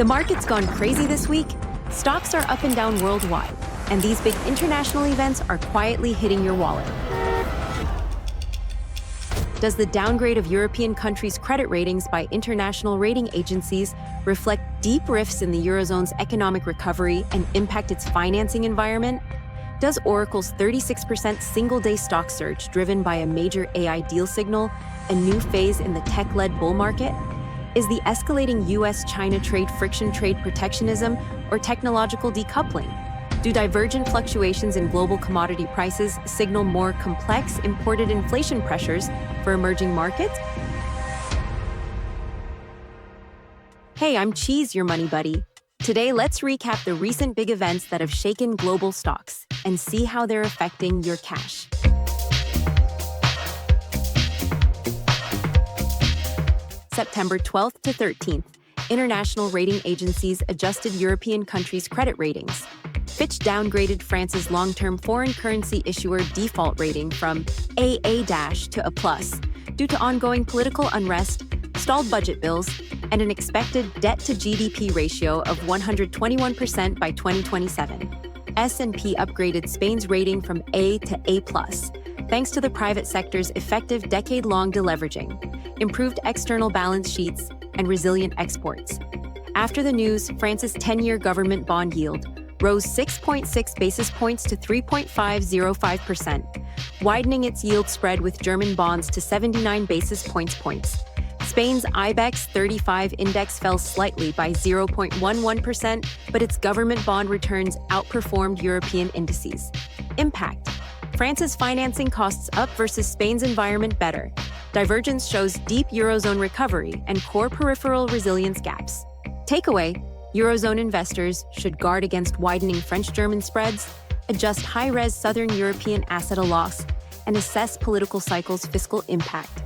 The market's gone crazy this week. Stocks are up and down worldwide, and these big international events are quietly hitting your wallet. Does the downgrade of European countries' credit ratings by international rating agencies reflect deep rifts in the Eurozone's economic recovery and impact its financing environment? Does Oracle's 36% single-day stock surge driven by a major AI deal signal a new phase in the tech-led bull market? Is the escalating US-China trade friction trade protectionism or technological decoupling? Do divergent fluctuations in global commodity prices signal more complex imported inflation pressures for emerging markets? Hey, I'm Cheese, your money buddy. Today, let's recap the recent big events that have shaken global stocks and see how they're affecting your cash. September 12th to 13th, international rating agencies adjusted European countries' credit ratings. Fitch downgraded France's long-term foreign currency issuer default rating from AA- to A+ due to ongoing political unrest, stalled budget bills, and an expected debt-to-GDP ratio of 121% by 2027. S&P upgraded Spain's rating from A to A+, thanks to the private sector's effective decade-long deleveraging, improved external balance sheets, and resilient exports. After the news, France's 10-year government bond yield rose 6.6 basis points to 3.505%, widening its yield spread with German bonds to 79 basis points. Spain's IBEX 35 index fell slightly by 0.11%, but its government bond returns outperformed European indices. Impact: France's financing costs up versus Spain's environment better. Divergence shows deep Eurozone recovery and core peripheral resilience gaps. Takeaway: Eurozone investors should guard against widening French-German spreads, adjust high-res Southern European asset a loss, and assess political cycles' fiscal impact.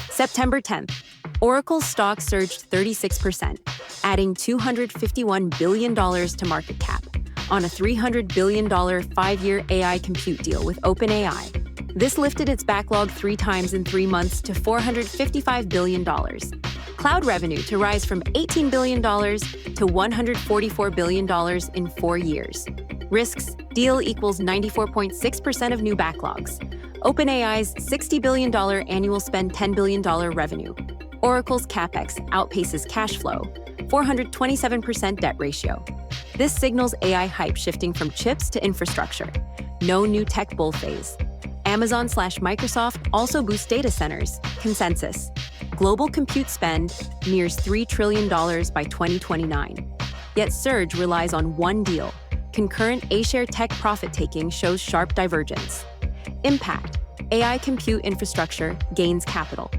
September 10th, Oracle's stock surged 36%, adding $251 billion to market cap on a $300 billion 5-year AI compute deal with OpenAI. This lifted its backlog 3 times in 3 months to $455 billion. Cloud revenue to rise from $18 billion to $144 billion in 4 years. Risks: deal equals 94.6% of new backlogs. OpenAI's $60 billion annual spend, $10 billion revenue. Oracle's CapEx outpaces cash flow, 427% debt ratio. This signals AI hype shifting from chips to infrastructure. No new tech bull phase. Amazon/Microsoft also boost data centers. Consensus: global compute spend nears $3 trillion by 2029. Yet surge relies on one deal. Concurrent A-share tech profit-taking shows sharp divergence. Impact: AI compute infrastructure gains capital.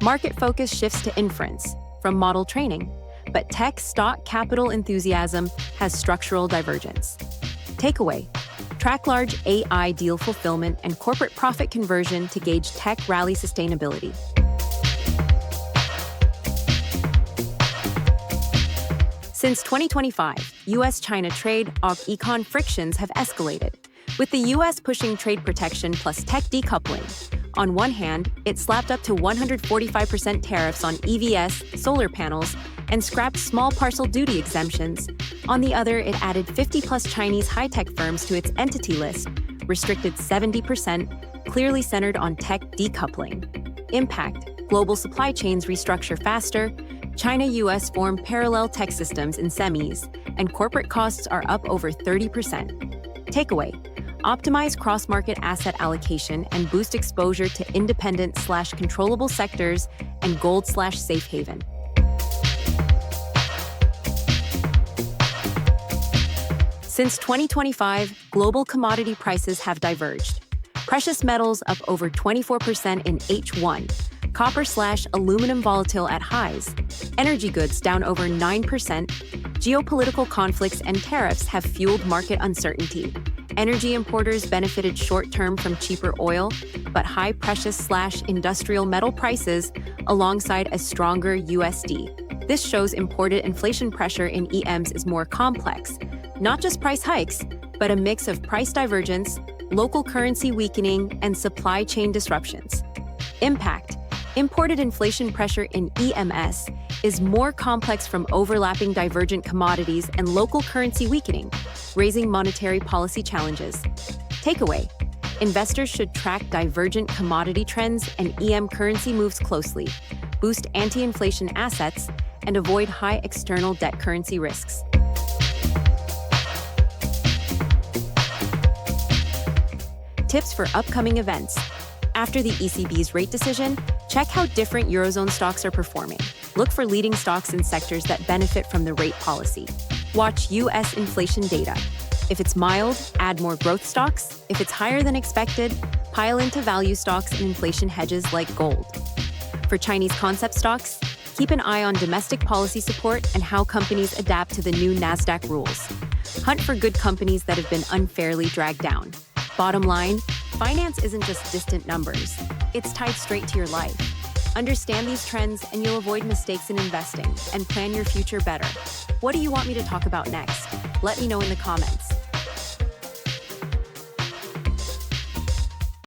Market focus shifts to inference from model training, but tech stock capital enthusiasm has structural divergence. Takeaway: track large AI deal fulfillment and corporate profit conversion to gauge tech rally sustainability. Since 2025, US-China trade econ frictions have escalated, with the US pushing trade protection plus tech decoupling. On one hand, it slapped up to 145% tariffs on EVs, solar panels, and scrapped small parcel duty exemptions. On the other, it added 50-plus Chinese high-tech firms to its entity list, restricted 70%, clearly centered on tech decoupling. Impact: global supply chains restructure faster, China-US form parallel tech systems in semis, and corporate costs are up over 30%. Takeaway: optimize cross-market asset allocation and boost exposure to independent/controllable sectors and gold/safe haven. Since 2025, global commodity prices have diverged. Precious metals up over 24% in H1, copper/aluminum volatile at highs, energy goods down over 9%. Geopolitical conflicts and tariffs have fueled market uncertainty. Energy importers benefited short-term from cheaper oil, but high precious/industrial metal prices alongside a stronger USD. This shows imported inflation pressure in EMs is more complex. Not just price hikes, but a mix of price divergence, local currency weakening, and supply chain disruptions. Impact: Imported inflation pressure in EMS is more complex from overlapping divergent commodities and local currency weakening, raising monetary policy challenges. Takeaway: investors should track divergent commodity trends and EM currency moves closely, boost anti-inflation assets, and avoid high external debt currency risks. Tips for upcoming events. After the ECB's rate decision, check how different Eurozone stocks are performing. Look for leading stocks in sectors that benefit from the rate policy. Watch US inflation data. If it's mild, add more growth stocks. If it's higher than expected, pile into value stocks and inflation hedges like gold. For Chinese concept stocks, keep an eye on domestic policy support and how companies adapt to the new NASDAQ rules. Hunt for good companies that have been unfairly dragged down. Bottom line, finance isn't just distant numbers. It's tied straight to your life. Understand these trends and you'll avoid mistakes in investing and plan your future better. What do you want me to talk about next? Let me know in the comments.